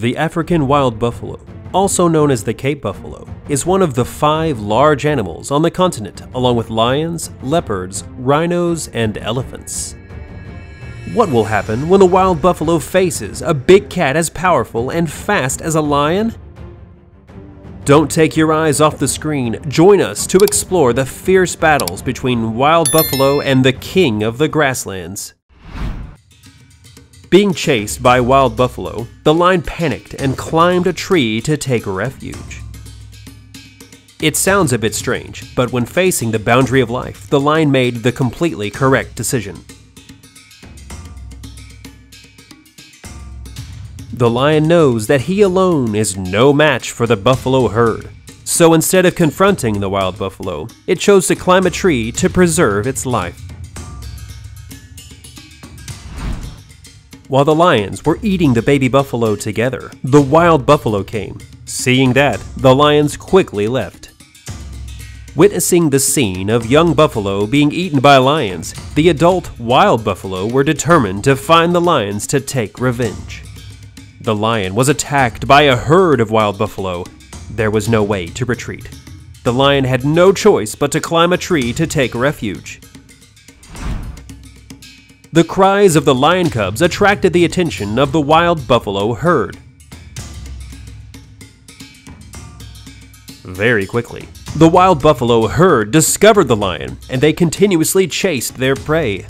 The African wild buffalo, also known as the Cape buffalo, is one of the 5 large animals on the continent, along with lions, leopards, rhinos, and elephants. What will happen when the wild buffalo faces a big cat as powerful and fast as a lion? Don't take your eyes off the screen. Join us to explore the fierce battles between wild buffalo and the king of the grasslands. Being chased by wild buffalo, the lion panicked and climbed a tree to take refuge. It sounds a bit strange, but when facing the boundary of life, the lion made the completely correct decision. The lion knows that he alone is no match for the buffalo herd, so instead of confronting the wild buffalo, it chose to climb a tree to preserve its life. While the lions were eating the baby buffalo together, the wild buffalo came. Seeing that, the lions quickly left. Witnessing the scene of young buffalo being eaten by lions, the adult wild buffalo were determined to find the lions to take revenge. The lion was attacked by a herd of wild buffalo. There was no way to retreat. The lion had no choice but to climb a tree to take refuge. The cries of the lion cubs attracted the attention of the wild buffalo herd. Very quickly, the wild buffalo herd discovered the lion, and they continuously chased their prey.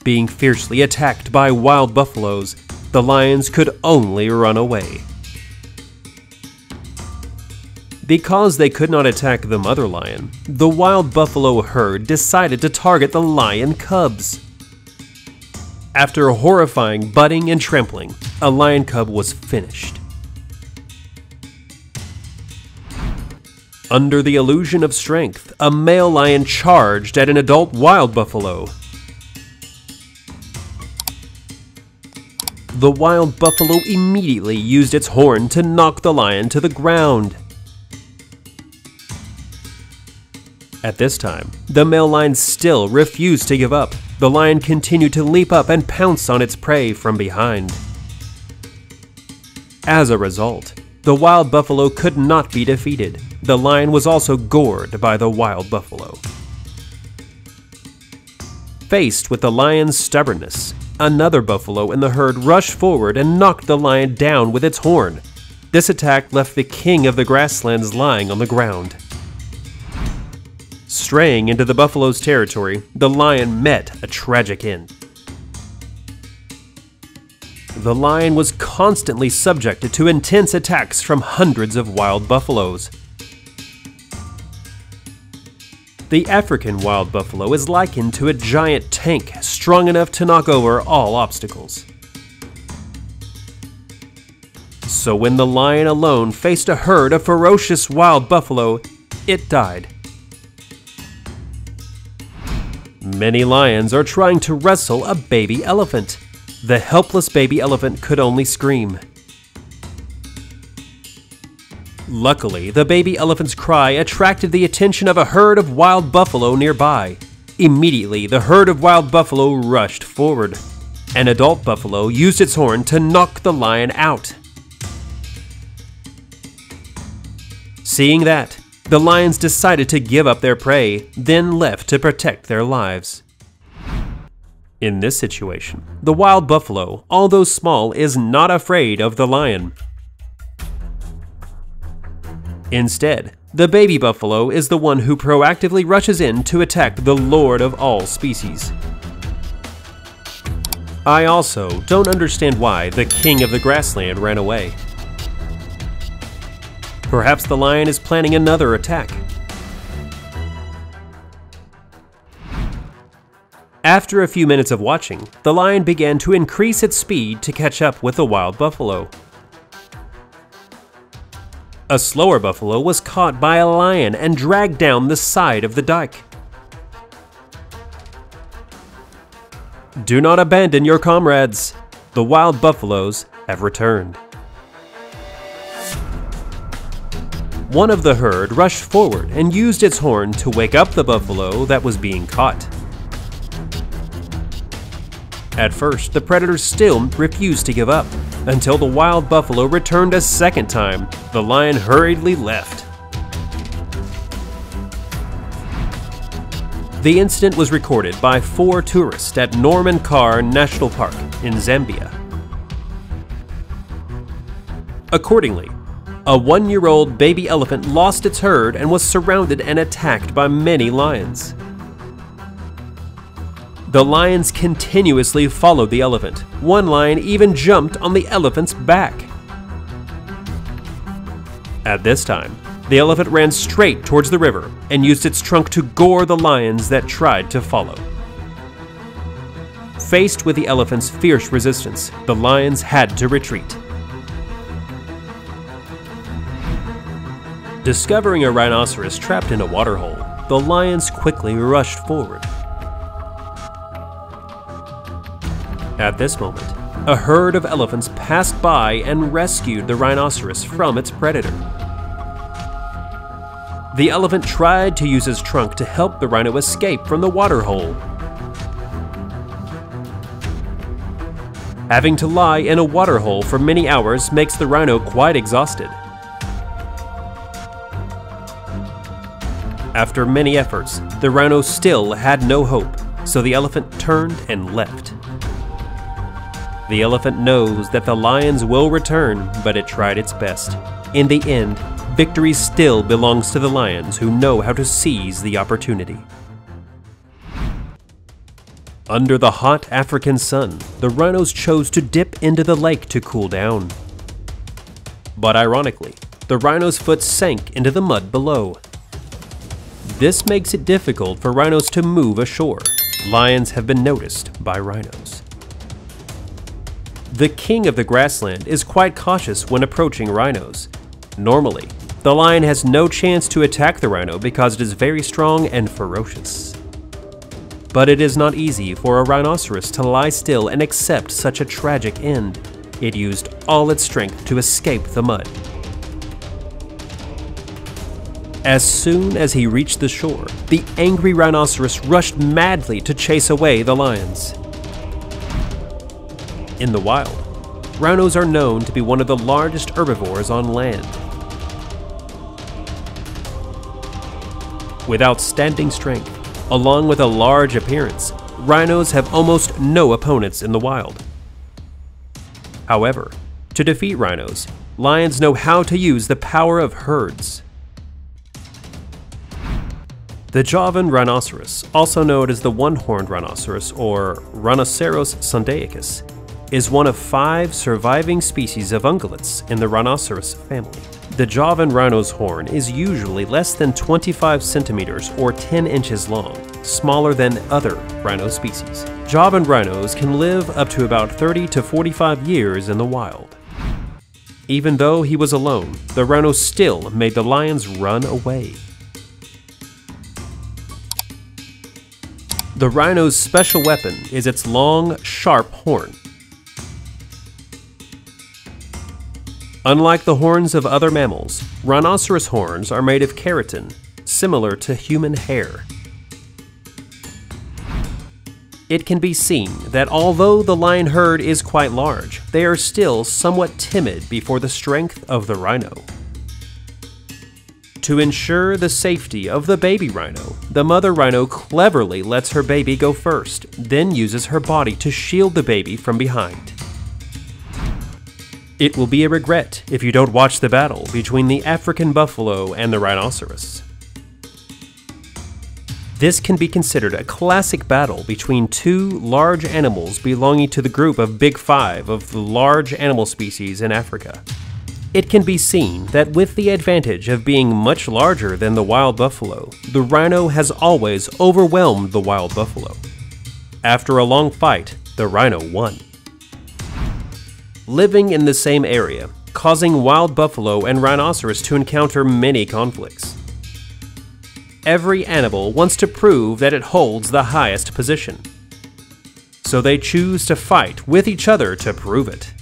Being fiercely attacked by wild buffaloes, the lions could only run away. Because they could not attack the mother lion, the wild buffalo herd decided to target the lion cubs. After a horrifying butting and trampling, a lion cub was finished. Under the illusion of strength, a male lion charged at an adult wild buffalo. The wild buffalo immediately used its horn to knock the lion to the ground. At this time, the male lion still refused to give up. The lion continued to leap up and pounce on its prey from behind. As a result, the wild buffalo could not be defeated. The lion was also gored by the wild buffalo. Faced with the lion's stubbornness, another buffalo in the herd rushed forward and knocked the lion down with its horn. This attack left the king of the grasslands lying on the ground. Straying into the buffalo's territory, the lion met a tragic end. The lion was constantly subjected to intense attacks from hundreds of wild buffaloes. The African wild buffalo is likened to a giant tank strong enough to knock over all obstacles. So when the lion alone faced a herd of ferocious wild buffalo, it died. Many lions are trying to wrestle a baby elephant. The helpless baby elephant could only scream. Luckily, the baby elephant's cry attracted the attention of a herd of wild buffalo nearby. Immediately, the herd of wild buffalo rushed forward. An adult buffalo used its horn to knock the lion out. Seeing that, the lions decided to give up their prey, then left to protect their lives. In this situation, the wild buffalo, although small, is not afraid of the lion. Instead, the baby buffalo is the one who proactively rushes in to attack the lord of all species. I also don't understand why the king of the grassland ran away. Perhaps the lion is planning another attack. After a few minutes of watching, the lion began to increase its speed to catch up with the wild buffalo. A slower buffalo was caught by a lion and dragged down the side of the dike. Do not abandon your comrades. The wild buffaloes have returned. One of the herd rushed forward and used its horn to wake up the buffalo that was being caught. At first, the predators still refused to give up, until the wild buffalo returned a second time. The lion hurriedly left. The incident was recorded by 4 tourists at Norman Carr National Park in Zambia. Accordingly, a 1-year-old baby elephant lost its herd and was surrounded and attacked by many lions. The lions continuously followed the elephant. One lion even jumped on the elephant's back. At this time, the elephant ran straight towards the river and used its trunk to gore the lions that tried to follow. Faced with the elephant's fierce resistance, the lions had to retreat. Discovering a rhinoceros trapped in a waterhole, the lions quickly rushed forward. At this moment, a herd of elephants passed by and rescued the rhinoceros from its predator. The elephant tried to use his trunk to help the rhino escape from the waterhole. Having to lie in a waterhole for many hours makes the rhino quite exhausted. After many efforts, the rhino still had no hope, so the elephant turned and left. The elephant knows that the lions will return, but it tried its best. In the end, victory still belongs to the lions who know how to seize the opportunity. Under the hot African sun, the rhinos chose to dip into the lake to cool down. But ironically, the rhino's foot sank into the mud below. This makes it difficult for rhinos to move ashore. Lions have been noticed by rhinos. The king of the grassland is quite cautious when approaching rhinos. Normally, the lion has no chance to attack the rhino because it is very strong and ferocious. But it is not easy for a rhinoceros to lie still and accept such a tragic end. It used all its strength to escape the mud. As soon as he reached the shore, the angry rhinoceros rushed madly to chase away the lions. In the wild, rhinos are known to be one of the largest herbivores on land. With outstanding strength, along with a large appearance, rhinos have almost no opponents in the wild. However, to defeat rhinos, lions know how to use the power of herds. The Javan rhinoceros, also known as the one-horned rhinoceros or Rhinoceros sundaicus, is one of 5 surviving species of ungulates in the rhinoceros family. The Javan rhino's horn is usually less than 25 centimeters or 10 inches long, smaller than other rhino species. Javan rhinos can live up to about 30 to 45 years in the wild. Even though he was alone, the rhino still made the lions run away. The rhino's special weapon is its long, sharp horn. Unlike the horns of other mammals, rhinoceros horns are made of keratin, similar to human hair. It can be seen that although the lion herd is quite large, they are still somewhat timid before the strength of the rhino. To ensure the safety of the baby rhino, the mother rhino cleverly lets her baby go first, then uses her body to shield the baby from behind. It will be a regret if you don't watch the battle between the African buffalo and the rhinoceros. This can be considered a classic battle between 2 large animals belonging to the group of Big Five of the large animal species in Africa. It can be seen that with the advantage of being much larger than the wild buffalo, the rhino has always overwhelmed the wild buffalo. After a long fight, the rhino won. Living in the same area, causing wild buffalo and rhinoceros to encounter many conflicts. Every animal wants to prove that it holds the highest position, so they choose to fight with each other to prove it.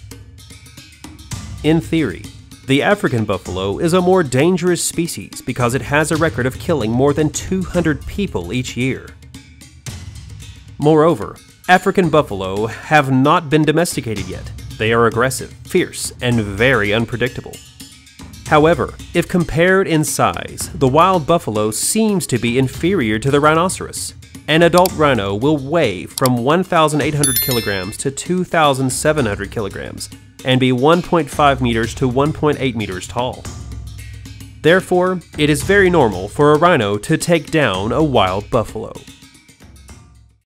In theory, the African buffalo is a more dangerous species because it has a record of killing more than 200 people each year. Moreover, African buffalo have not been domesticated yet. They are aggressive, fierce, and very unpredictable. However, if compared in size, the wild buffalo seems to be inferior to the rhinoceros. An adult rhino will weigh from 1,800 kilograms to 2,700 kilograms and be 1.5 meters to 1.8 meters tall. Therefore, it is very normal for a rhino to take down a wild buffalo.